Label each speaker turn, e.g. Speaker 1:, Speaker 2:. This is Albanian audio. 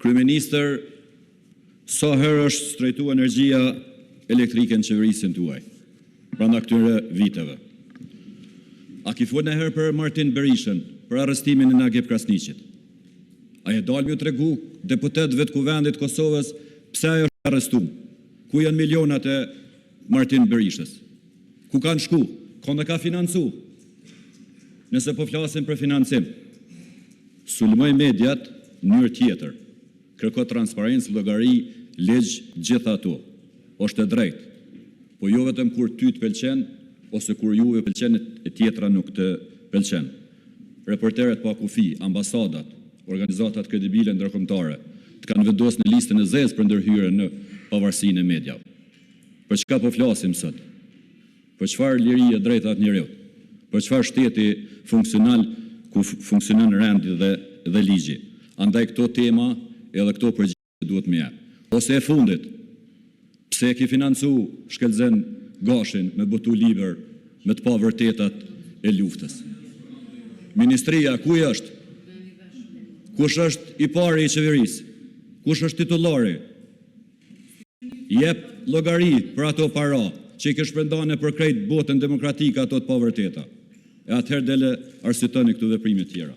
Speaker 1: Kryeministër, sa herë është shtrejtu energjia elektrike në qeverisjen tuaj, brenda këtyre viteve? A ki folën e herë për Martin Berishën, për arrestimin e Nagib Krasniqit? A e dalë mjë të regu deputetëve të kuvendit Kosovës pse ajo është arrestu? Ku janë milionat e Martin Berishës? Ku kanë shku? Kënde ka financu? Nëse po flasim për financim, sulmoj mediat në mënyrë tjetër, kërko transparencë, llogari, ligj, gjitha ato. Është e drejtë. Po jo vetëm kur ty të pëlqen ose kur juve pëlqen e tjetra nuk të pëlqen. Reporteret pa kufi, ambasadat, organizatat kredibile ndërkombëtare të kanë vendosur në listën e zezë për ndërhyrje në pavarësinë e mediave. Për çka po flasim sot? Për çfarë liri e drejtat njerëzit? Për çfarë shteti funksional ku funksionon rendi dhe ligji? Andaj këto tema edhe këto përgjigjë duhet më jap. Ose e fundit, pse e ki financu Shkelzen Gashin me botu liber me të pavërtetat e luftës? Ministria ku është? Kush është i pari i qeverisë? Kush është titullari? Jep llogari për ato para që i ke shpërndarë për krejt botën demokratike ato të pavërteta. E atëherë dele arsyetoni këto veprime tjera.